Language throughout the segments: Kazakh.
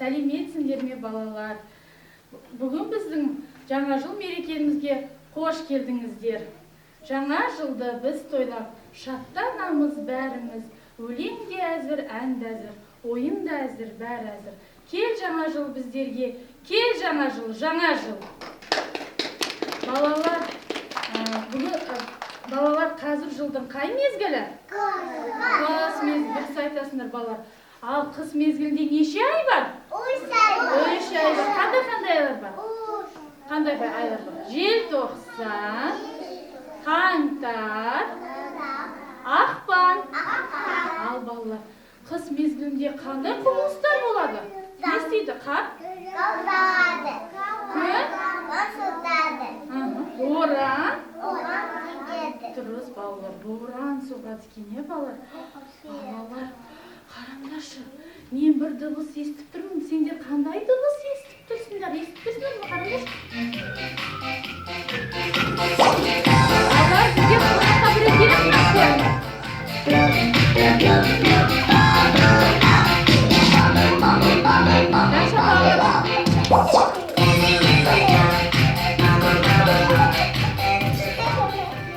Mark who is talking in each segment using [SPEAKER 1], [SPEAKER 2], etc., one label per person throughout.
[SPEAKER 1] Сәлеметсіңдер ме балалар? Бүгін біздің жаңа жыл мерекемізге қош келдіңіздер. Жаңа жылды біз тойлап, шаттанамыз бәріміз. Өлең де әзір, ән де әзір, ойын да әзір, бәрі әзір. Кел жаңа жыл біздерге, кел жаңа жыл, жаңа жыл. Балалар, қазір жылдың қай мезгілі? Қыс мезгілі, дұрыс айтасыңдар балалар. Ал қыс мезгілінде неше ай бар?
[SPEAKER 2] 3 ай бар.
[SPEAKER 1] 3 ай бар. Қандай айлар бар? Қандай айлар бар? Желтоқсан, қаңтар, ақпан. Ал балалар, қыс мезгілінде қандай құбылыстар болады? Не істейді? Қар?
[SPEAKER 2] Қапталады.
[SPEAKER 1] Күн?
[SPEAKER 2] Соғады.
[SPEAKER 1] Боран?
[SPEAKER 2] Соғады.
[SPEAKER 1] Дұрыс балалар, боран соғады екен, балалар? Балалар, қараңдаршы, мен бір дыбыс естіп тұрмын. Сендер қандай дыбыс естіп тұрсыңдар? Естіп тұрсыңдар ма? Қараңдаршы. Балалар, бізге қонаққа біреу керек ме?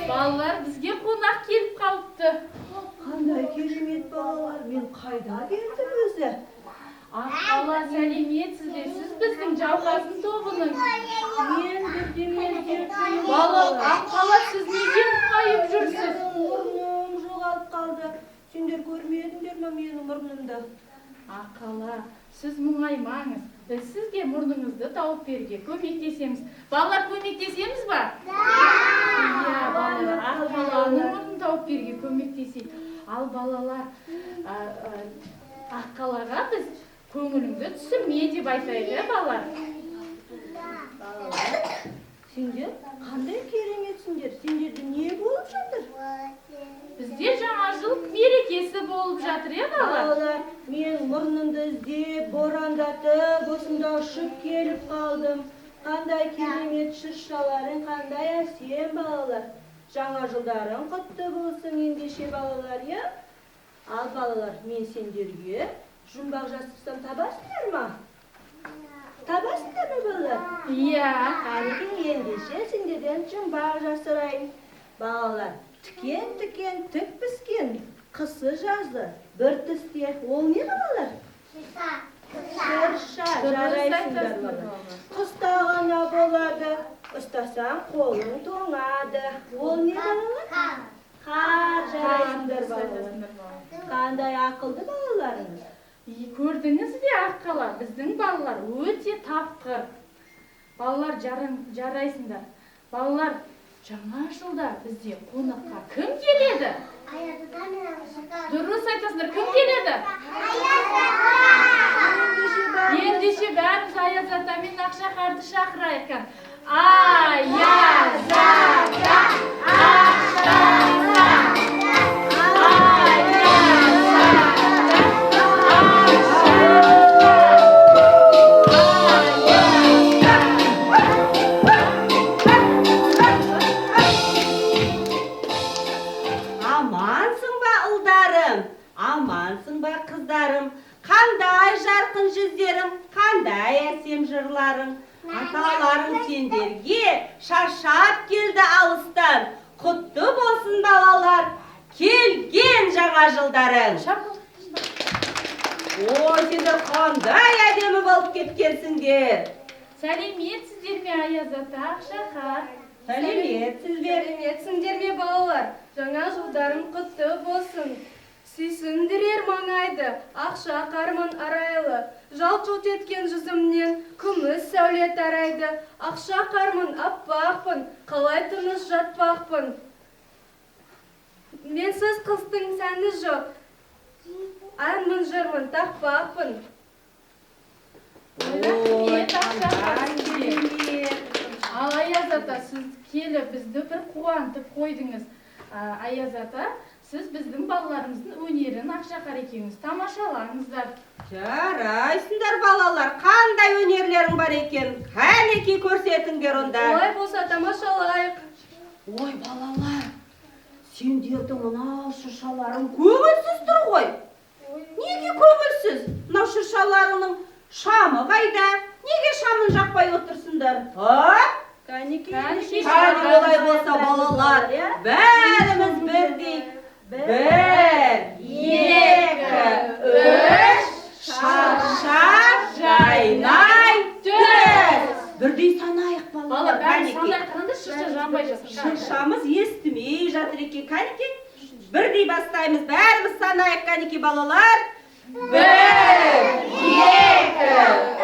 [SPEAKER 1] Балалар, бізге қонақ келіп қалыпты.
[SPEAKER 3] Қандай керемет балалар, мен қайда келдім өзі?
[SPEAKER 1] Аққала, сәлеметсіздер, сіз біздің Жауқазын тобының.
[SPEAKER 3] Мен бірдемен ертең
[SPEAKER 1] Балалар, Аққала, сіз неге мұқайып жүрсіз?
[SPEAKER 3] мұрным жоғалып қалды. Сендер көрмедіңдер ме менің мұрнымды?
[SPEAKER 1] Аққала, сіз мұңаймаңыз. Біз сізге мұрныңызды тауып беруге көмектесеміз. Балалар, көмектесеміз ба? Иә, балалар, Аққаланың мұрнын тауып беруге көмектесейік. Ал балалар, Аққалаға біз көңіліңді түсірме деп айтайық, балалар.
[SPEAKER 3] Балалар, сендер қандай кереметсіңдер? Сендерде не болып жатыр?
[SPEAKER 1] Бізде жаңа жыл мерекесі болып жатыр, балалар?
[SPEAKER 3] Балалар, мен мұрнымды іздеп, борандатып, осында ұшып келіп қалдым. Қандай керемет шыршаларың, қандай әсем балалар. Жаңа жылдарың құтты болсын ендеше балалар, я? Ал балалар, мен сендерге жұмбақ жасырсам табасыңдар ма? Табасыңдар ма балалар?
[SPEAKER 1] Иә.
[SPEAKER 3] Әлгі ендеше сендерден жұмбақ жасырайын. Балалар, тікен, тік піскен, қысы жазы, бір түсте. Ол не балалар? Шырша, жарайсыңдар балалар. Қыста ғана болады, ұстасаң қолың тоңады. Ол не балалар? Қар, жарайсыңдар балалар. Қандай ақылды балаларыңыз?
[SPEAKER 1] Көрдіңіз бе, Аққала, біздің балалар өте тапқыр. Балалар, жарайсыңдар. Балалар, жаңа жылда бізде қонаққа кім келеді? Дұрыс айтасыңдар, кім келеді? Ендеше бәріміз Аяз ата мен Ақшақарды шақырайық. Аяз ата, Ақшақар.
[SPEAKER 3] Амансың ба ұлдарым? Амансың ба қыздарым? Қандай жарқын жүздерің, қандай әсем жырларың. Аталарың сендерге шаршап келді алыстан. Құтты болсын балалар, келген жаңа жылдарың. Ой, сендер қандай әдемі болып кеткенсіңдер.
[SPEAKER 1] Сәлеметсіздер ме, Аяз ата, Ақшақар?
[SPEAKER 3] Сәлеметсіздер
[SPEAKER 4] ме балалар? Жаңа жылдарың құтты болсын. Сүйсіндірер маңайды, Ақшақармын арайлы. Жалт-жұлт еткен жүзімнен күміс сәуле тарайды. Ақша қармын, аппақпын, қалай тыныш жатпақпын. Менсіз қыстың сәні жоқ, әнмін жырмын, тақпақпын.
[SPEAKER 1] Ал Аяз ата, сіз келі бізді бір қуантып қойдыңыз. Аяз ата, сіз біздің балаларымыздың өнерін Ақшақар екеуіңіз тамашалаңыздар.
[SPEAKER 3] Жарайсыңдар балалар, қандай өнерлерің бар екен? Қанеки көрсетіңдер онда.
[SPEAKER 4] Олай болса тамашалайық.
[SPEAKER 3] Ой балалар, сендердің мынау шыршаларың көңілсіз тұр ғой. Неге көңілсіз? Мынау шыршаларының шамы қайда? Неге шамын жақпай отырсыңдар?
[SPEAKER 4] Кәнеки.
[SPEAKER 3] Қане олай болса балалар, бәріміз бірдей. 1, 2, 3, шарша, жайнай, түс. Бірдей санайық балалар.
[SPEAKER 1] Бәрі санай қырынды шырша жанбай жасыр.
[SPEAKER 3] Шыршамыз естімей жатыр екен. Кәнеки, бірдей бастаймыз. Бәріміз санайық, кәнеки балалар. 1, 2,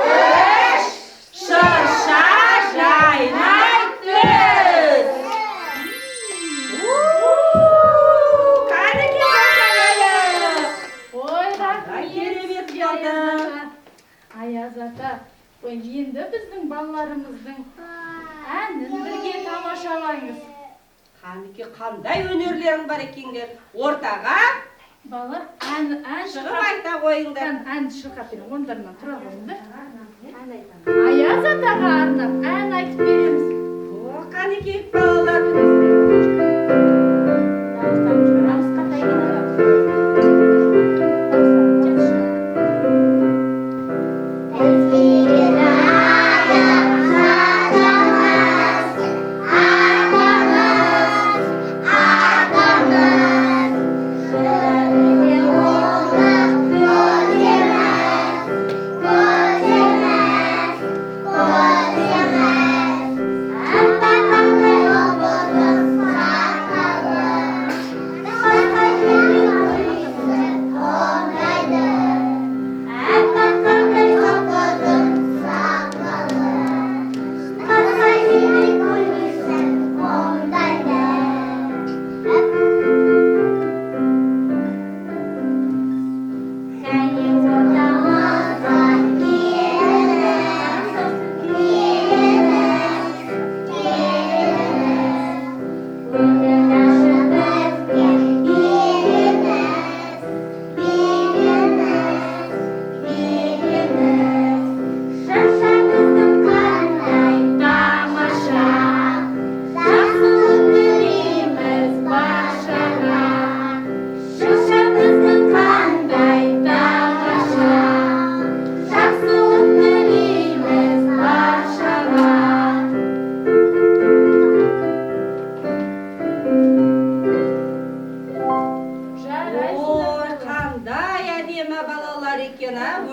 [SPEAKER 3] 3, шырша, жайнай, түс. Кәнеки басайық.
[SPEAKER 1] Ой,
[SPEAKER 3] керемет болды.
[SPEAKER 1] Аяз ата, енді біздің балаларымыздың әнін бірге тамашалаңыз.
[SPEAKER 3] Кәнеки қандай өнерлерің бар екендер? Ортаға
[SPEAKER 1] Балалар, ән
[SPEAKER 3] шығып айта қойыңдар.
[SPEAKER 1] ән шырқап берем, орындарынан тұра қойыңдар. Аяз атаға арнап ән айтып береміз.
[SPEAKER 3] Кәнеки балалар.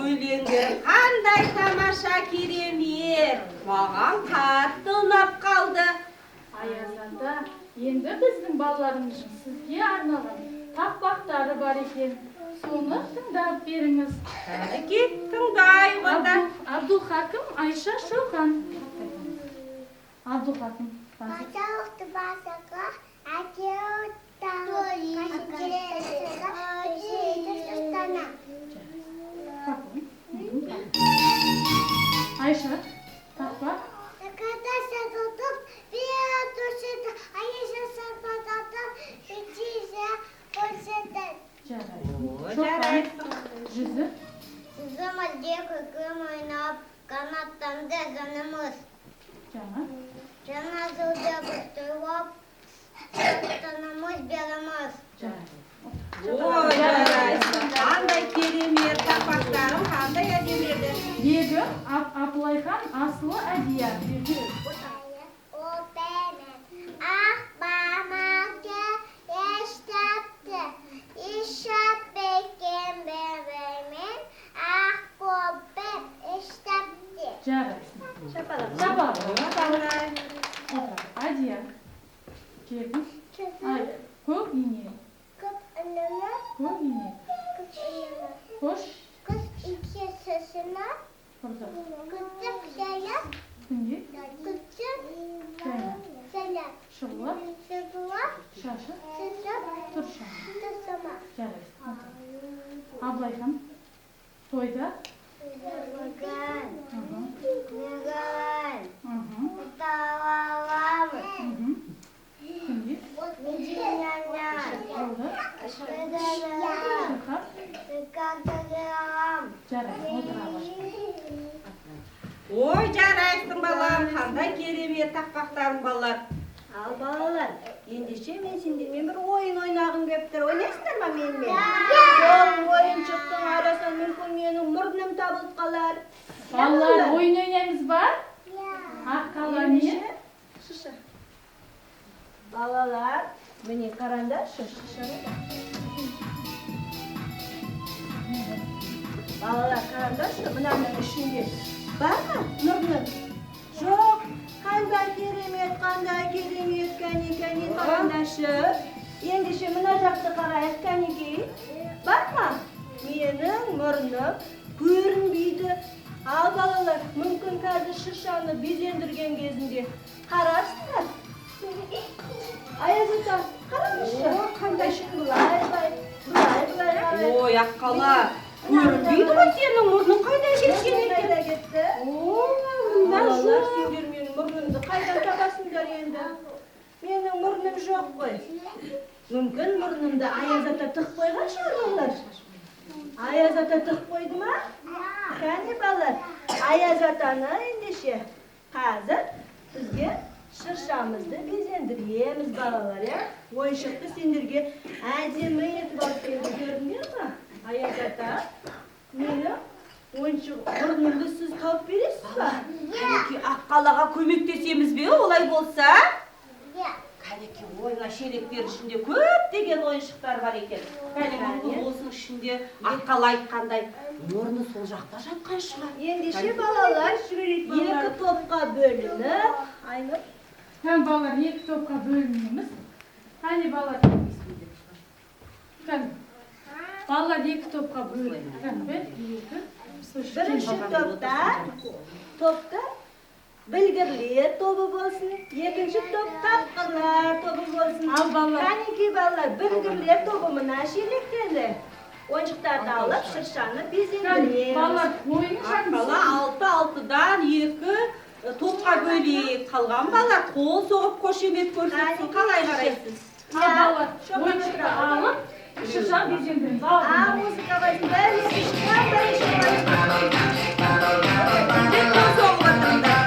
[SPEAKER 3] Өлеңдер қандай тамаша керемет. Маған қатты ұнап қалды.
[SPEAKER 1] Аяз ата, енді біздің балаларымыздың сізге арналған тақпақтары бар екен. Соны тыңдап беріңіз.
[SPEAKER 3] Кәнеки, тыңдайық онда.
[SPEAKER 1] Абдулхаким, Айша, Шоқан. Абдулхаким.
[SPEAKER 2] Пожалуйста, басаға,
[SPEAKER 1] Айша, тақпақ.
[SPEAKER 2] Когда садылдым, бия дұршыды, айыша сарпададым, бетізе көрсетті.
[SPEAKER 1] Жарайсың. Жүзі.
[SPEAKER 2] Жүзім әлде күкім ойнап, қанаттанды жанымыз.
[SPEAKER 1] Жаңа.
[SPEAKER 2] Жаңа жылда бұттырып, сақтанымыз беріміз.
[SPEAKER 3] Ой, жарайсың. Қандай керемет тақпақтарың, қандай әдемеді.
[SPEAKER 1] Егі, Апылайхан, Асылы, Әдия.
[SPEAKER 2] Ол бәні ақ бамақты ештепті. Ешеп бекен бәбімен ақ көпі ештепті.
[SPEAKER 1] Жарайсың.
[SPEAKER 4] Шапалақ.
[SPEAKER 1] Шапалақ. Әдия. Келдің. Көк ине.
[SPEAKER 2] Көп үнімі,
[SPEAKER 1] Көк ине.
[SPEAKER 2] көп үнімі.
[SPEAKER 1] Қош.
[SPEAKER 2] Құс İki sesine
[SPEAKER 1] Burada.
[SPEAKER 2] küçük şeyler,
[SPEAKER 1] Şimdi
[SPEAKER 2] küçük
[SPEAKER 1] Söyle.
[SPEAKER 2] şeyler.
[SPEAKER 1] Şıvı.
[SPEAKER 2] Sıvılar,
[SPEAKER 1] Şaşı.
[SPEAKER 2] sıcak,
[SPEAKER 1] Turşa.
[SPEAKER 2] tısama.
[SPEAKER 1] Жарайсың. Абылайхан тойда.
[SPEAKER 2] Bugün,
[SPEAKER 1] Мхм.
[SPEAKER 2] bugün,
[SPEAKER 1] Мхм.
[SPEAKER 2] tavalam,
[SPEAKER 1] Мхм. Şimdi
[SPEAKER 2] midyeler,
[SPEAKER 1] oldu.
[SPEAKER 2] şekerler,
[SPEAKER 1] Şıkar.
[SPEAKER 2] sıkıntılarım.
[SPEAKER 1] Жарайсың. Отыра баш.
[SPEAKER 3] Ой, жарайсың балам, қандай керемет тақпақтарың балалар. Ал балалар, ендеше мен сендермен бір ойын ойнағым келіп тұр. Ойнайсыңдар ма менімен? Сол ойыншықтың арасынан мүмкін менің мұрным табылып қалар.
[SPEAKER 1] Балалар ойын ойнаймыз ба? Ақ қала не?
[SPEAKER 3] Шыша. Балалар, міне қараңдаршы, шышаны да. Балалар, қараңдаршы, мынаның ішінде бар ма нұрның? Жоқ, қандай керемет, кәне, қараңдаршы. Ендеше мына жақты қарайық, кәнеки. Бар ма? Менің мұрным көрінбейді. Ал балалар, мүмкін қазір шыршаны безендірген кезінде қарарсыңдар. Аяз ата, қараңызшы. Қандай былай. Ой, аққала, көрінбейді ғой сенің мұрның қайда кеткен екен? Балалар, сендер менің мұрнымды қайдан табасыңдар енді? Менің мұрным жоқ қой. Мүмкін мұрнымды Аяз ата тық қойған шығар балалар. Аяз ата тық қойды ма? Кәне балалар, Аяз атаны ендеше қазір бізге шыршамызды безендіреміз балалар, я? Ойыншықты сендерге әдемі етіп алып келді, көрдіңдер ме? Аяз ата, мені ойыншық мұрнымды сіз тауып бересіз ба? Кәнеки аққалаға көмектесеміз бе, олай болса? Кәнеки ойына шелектер ішінде көптеген ойыншықтар бар екен. Кәнеки осының ішінде аққала айтқандай мұрны сол жақта жатқан шығар. Ендеше балалар екі топқа бөлініп, Айнұр.
[SPEAKER 1] Балалар екі топқа бөлінеміз. Қане балалар. Балалар екі топқа бөлініп.
[SPEAKER 3] Бірінші топта білгірлер тобы болсын, екінші топ тапқырлар тобы болсын.
[SPEAKER 1] Ал балалар.
[SPEAKER 3] Кәнеки балалар, білгірлер тобы мына шелектені. Ойыншықтарды алып, шыршаны безендіреміз.
[SPEAKER 1] Балалар, ойын
[SPEAKER 3] Аққала 6-6-дан 2 топқа бөлейік. Қалған балалар қол соғып қошемет көрсетсін. Қалай қарайсыз?
[SPEAKER 1] Балалар, ойыншықты алып, шырша безендіреміз.
[SPEAKER 3] Музыка басында бірінші қол соғып отырыңдар.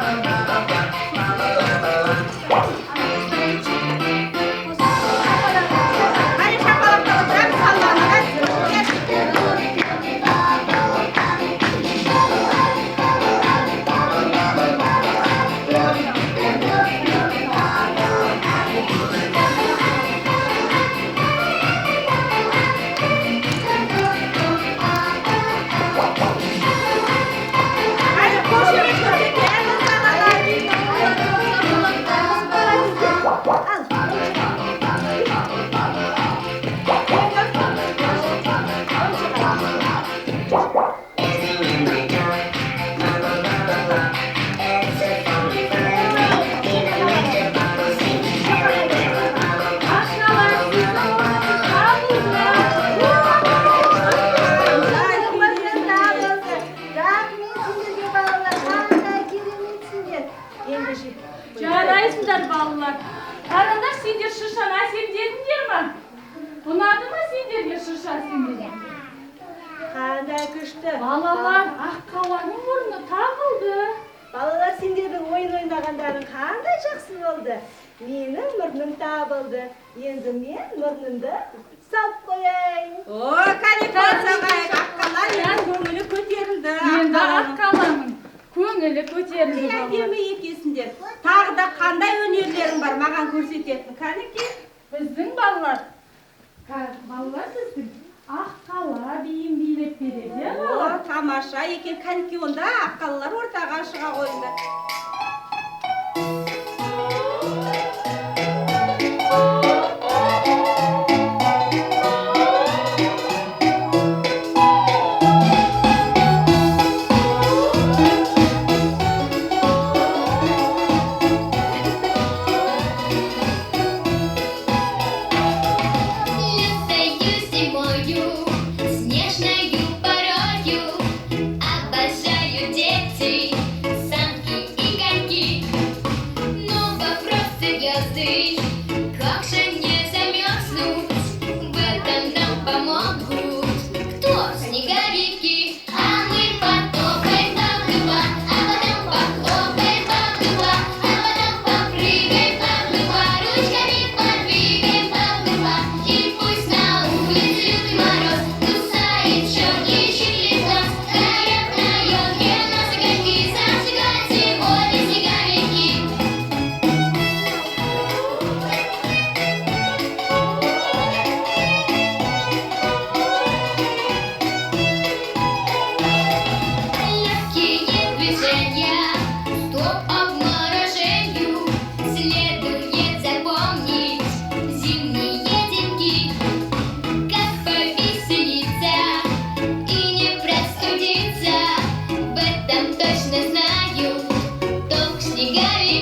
[SPEAKER 1] Жарайсыңдар балалар. Қараңдар, сендер шыршаны әсемдедіңдер ме? Ұнады ма сендерге шырша әсемдеген?
[SPEAKER 3] Қандай күшті.
[SPEAKER 1] Балалар, аққаланың мұрны тағылды.
[SPEAKER 3] Балалар, сендердің ойын ойнағандарың қандай жақсы болды. Менің мұрным табылды. Енді мен мұрнымды салып қояйын. О, кәнеки аққала, көңілі көтерілді.
[SPEAKER 1] Енді аққаланың көңілі көтерілді балалар.
[SPEAKER 3] Әдемі екесіңдер. Тағы да қандай өнерлерің бар маған көрсететін, кәнеки?
[SPEAKER 1] Біздің балалар біздің аққала биін билеп береді.
[SPEAKER 3] О, тамаша екен, кәнеки, онда аққалалар ортаға шыға қойыңдар.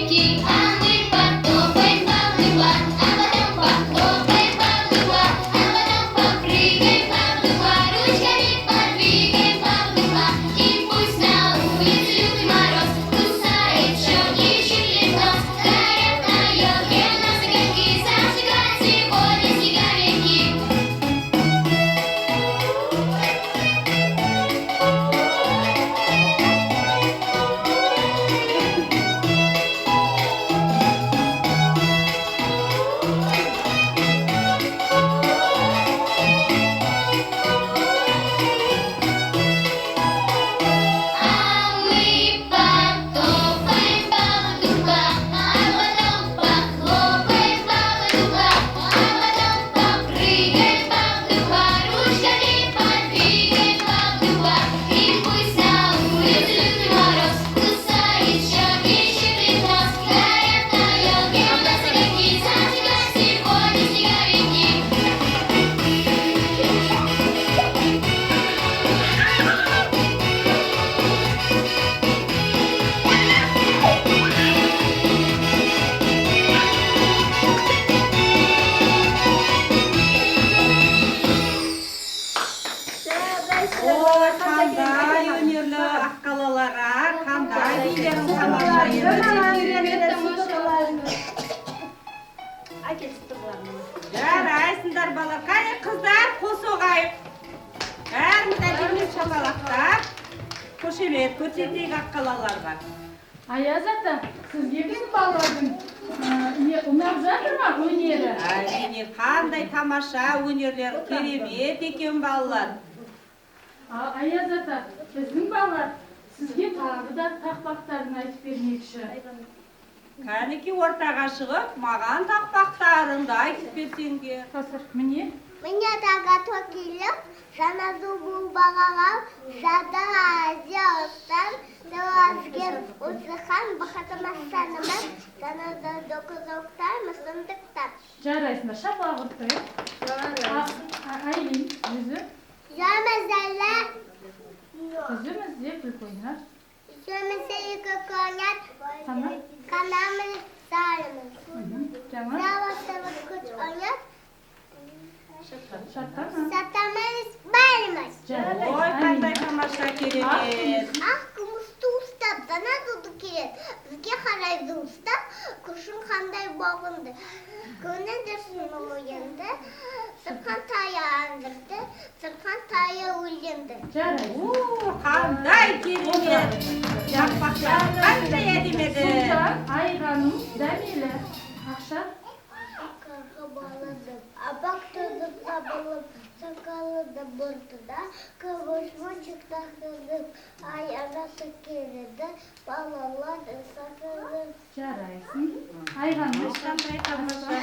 [SPEAKER 5] реки, а мы потопаем баблыва, а потом похлопаем баблыва, а потом попрыгаем баблыва, ручками подвигаем баблыва, и пусть на улице лютый мороз кусает щеки и щиплет нос. Горят на елке у нас огоньки, зажигать сегодня снеговики. А мы потопаем баблыва, а потом похлопаем баблыва, а потом попрыгаем баблыва, ручками подвигаем баблыва, и пусть на улице лютый мороз кусает щеки и щиплет нос. Горят на елке у нас огоньки, зажигать сегодня снеговики.
[SPEAKER 3] Ой, қандай өнерлі аққалаларға, қандай билерің тамаша жарайсыңдар балалар. Қане қыздар, қос оғайып. Бәріміз әдемі шапалақтап, қошемет көрсетейік аққалаларға.
[SPEAKER 1] Аяз ата, сізге біздің балалардың ұнап жатыр ма өнері?
[SPEAKER 3] Әрине, қандай тамаша өнерлер, керемет екен балалар.
[SPEAKER 1] Аяз ата, біздің балалар сізге тағы да тақпақтарын айтып бермекші.
[SPEAKER 3] Кәнеки ортаға шығып, маған тақпақтарыңды айтып берсеңдер.
[SPEAKER 1] Міне,
[SPEAKER 2] Мне готов келіп, жаңа зубы бағалау, жады азиястан, сыйласкен ұсыған бақытымастанымыз, жаңада доқызоқтар, мұсындықтар.
[SPEAKER 1] жарайсыңдар, шапалақ ұрттайық. Айлин, өзі,
[SPEAKER 2] Жамызәлі,
[SPEAKER 1] өзімізде күліп ойнар.
[SPEAKER 2] жамызәлігі көңет,
[SPEAKER 1] Tamam.
[SPEAKER 2] канамыз зарымыз.
[SPEAKER 1] Tamam.
[SPEAKER 2] Завастымыз күч ойнет,
[SPEAKER 1] Şartlar
[SPEAKER 2] сатамыз барымыз.
[SPEAKER 3] Ой, қандай тамаша керемет.
[SPEAKER 2] Ақ күмісті ұстап, дана дуды келеді. Бізге қарайды ұстап, күшін қандай бағынды. Көні дұрсын ойынды, сырқан тайы андырды, сырқан тайы өлінді.
[SPEAKER 3] О, қандай керемет. Жақпақтар қандай әдемеді.
[SPEAKER 1] Sultan, Ayhan'ım, Demile, Akşar.
[SPEAKER 2] Қарға баладым, абақ тұзып табылып, сақалыды бұртыда, көвішмончик тақылып, ай арасы келеді, балалар сақылып.
[SPEAKER 1] Жарайсың. Ayhan'ım.
[SPEAKER 3] Қандай тамаша.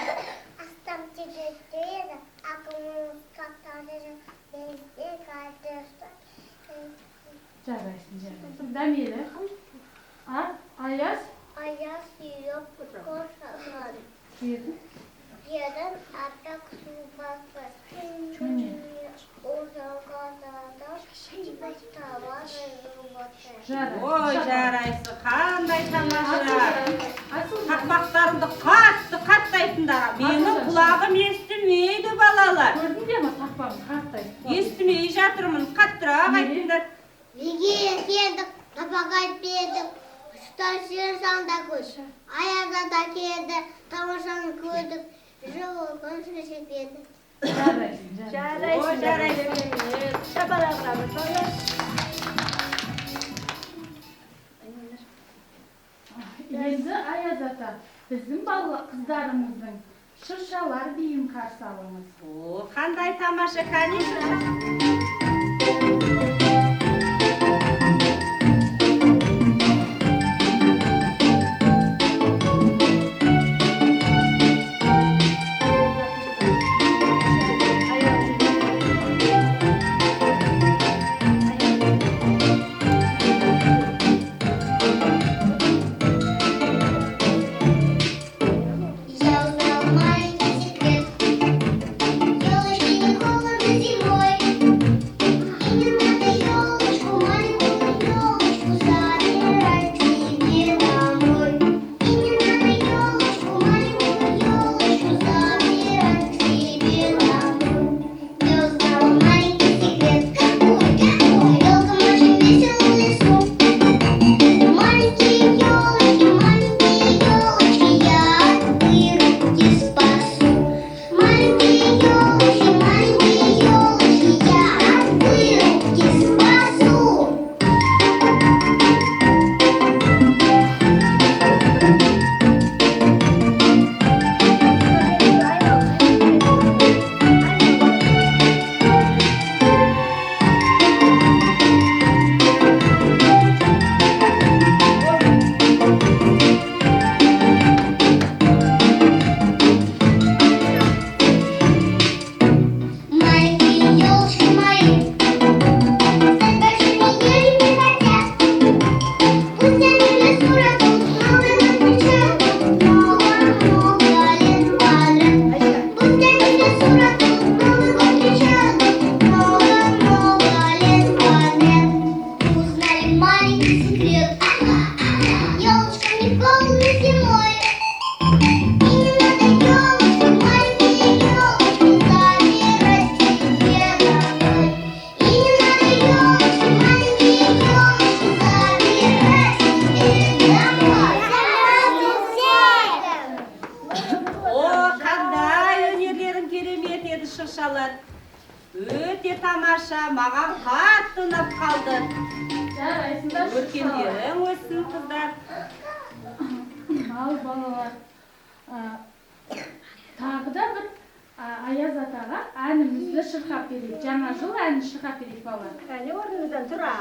[SPEAKER 2] Астам тегеттері, ақымыз қақтарыры, безде қайтырды.
[SPEAKER 1] Жарайсың, жарайсың. Demile. Ayaz.
[SPEAKER 2] Аяз сүйіп, қошаған.
[SPEAKER 1] Yedim.
[SPEAKER 2] Yerін атақ субасы.
[SPEAKER 1] Міне.
[SPEAKER 2] Озалғадада, бастава жұрбаты.
[SPEAKER 3] Ой,
[SPEAKER 1] Жарайсың.
[SPEAKER 3] жарайсың. Қандай тамаша.
[SPEAKER 1] Asıl.
[SPEAKER 3] Тақпақтарымды қатты айтыңдар. Менің құлағым естімейді балалар.
[SPEAKER 1] Gördün değil mi takmamı? Kartay.
[SPEAKER 3] Естімей жатырмын. Қаттырақ айтыңдар.
[SPEAKER 2] Неге келдік, табаға бердік, ұстасыр санда көш. Аязада келді, тамашаны көрдік, жылы күн шешекеді.
[SPEAKER 1] Жарайсың. Жарайсың.
[SPEAKER 3] Ой, жарайсың.
[SPEAKER 4] Шапалақтарымыз солар.
[SPEAKER 1] Енді Ayaz ата, біздің бала қыздарымыздың шыршалар биін қарсы алыңыз.
[SPEAKER 3] О, қандай тамаша, конечно.
[SPEAKER 2] Елочки не холодно зимой, и не
[SPEAKER 3] балалар. Өте тамаша, маған қатты ұнап қалды.
[SPEAKER 1] Жарайсыңдар.
[SPEAKER 3] Өркендерің өссін қыздар.
[SPEAKER 1] Ал балалар. Тағы да бір Аяз атаға әнімізді шырқап берейік. Жаңа жыл әнін шырқап берейік балалар.
[SPEAKER 3] Әне орныңыздан тұра.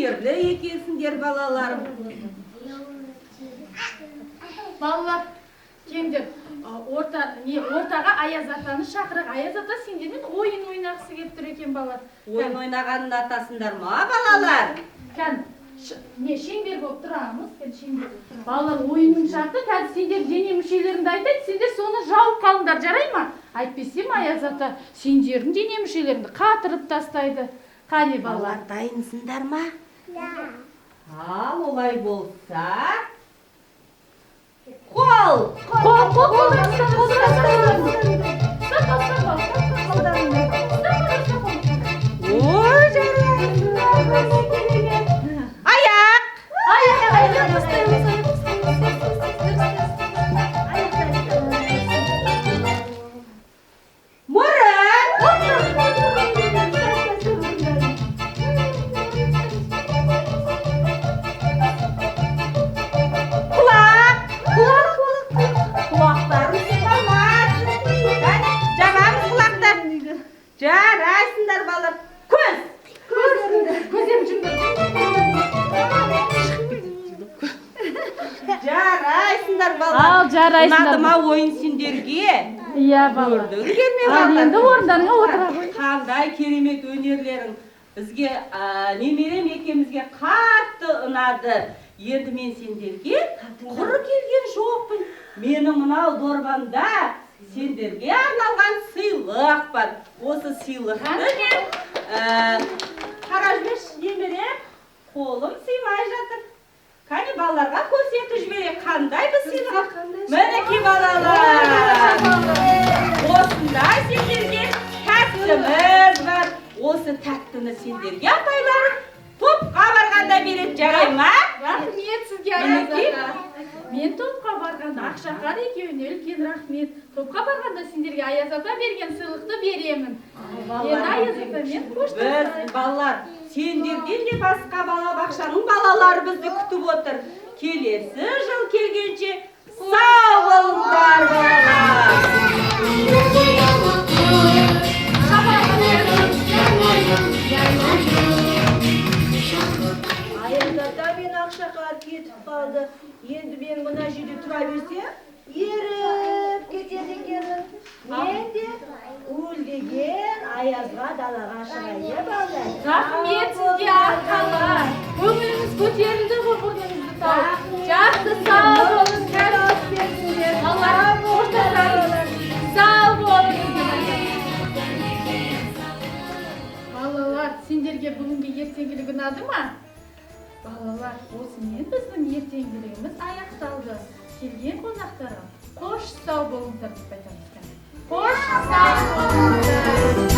[SPEAKER 3] өнерлі екенсіңдер балаларым.
[SPEAKER 1] Балалар, кеңдер, ортаға Аяз атаны шақырық. Аяз ата сендермен ойын ойнағысы келіп тұр екен балалар.
[SPEAKER 3] Ойын ойнағанын атасыңдар ма балалар?
[SPEAKER 1] Шеңбер болып тұрамыз. Балалар ойынның шарты, қазір сендер дене мүшелеріңді айтайды, сендер соны жауып қалыңдар, жарай ма? Айтпесем Аяз ата сендердің дене мүшелеріңді қатырып тастайды. Қане балалар,
[SPEAKER 3] дайынсыңдар ма?
[SPEAKER 2] Да.
[SPEAKER 3] Ал, олай болса, қол! Ой, аяқ! Жарайсыңдар балар. Көз!
[SPEAKER 1] көзем жұмды.
[SPEAKER 3] Жарайсыңдар балар.
[SPEAKER 1] Ал, жарайсыңдар.
[SPEAKER 3] Ұнады ма ойын сендерге?
[SPEAKER 1] Иә, балалар.
[SPEAKER 3] Көрдің келме
[SPEAKER 1] Ал,
[SPEAKER 3] балар.
[SPEAKER 1] енді орындарыңа отыра ғой.
[SPEAKER 3] Қандай керемет өнерлерің. Бізге немерем екемізге қатты ұнады. Енді мен сендерге құры келген жоқпын. Менің мынау дорбамда сендерге арналған сыйлық бар. Осы сыйлықты мен қара жіберші немерем, қолым сыймай жатыр. Кәне балаларға көрсетіп жіберейік, қандай біз сыйлық. Мінекей балалар. Осындай сендерге тәттіміз бар. Осы тәттіні сендерге апайларың топқа барғанда береді, жарай ма?
[SPEAKER 1] Рахмет сізге, Аяз ата. Мен топқа барғанда Ақшақар екеуіне үлкен рахмет. Топқа барғанда сендерге Аяз ата берген сыйлықты беремін. Енді Аяз атамен қоштасайық.
[SPEAKER 3] Біз балалар, сендерден де басқа балабақшаның балалары бізді күтіп отыр. Келесі жыл келгенше сау болыңдар балалар. Енді мен мына жерде тұра берсем, еріп кетеді екенмін. Мен де уілдеген аязға далаға шығайын, балалар.
[SPEAKER 1] Рахмет сізге аққалар. Көңіліңіз көтерілді ғой бұрныңызды тауып. Жақсы сау болыңыздар. Алла қоштасамыз. Сау болыңыздар. Балалар, сендерге бүгінгі ертеңгілік ұнады ма? Балалар, осымен біздің ертеңгілігіміз аяқталды. Келген қонақтарға қош сау болыңыздар деп айтамыз. Қош сау болыңыздар.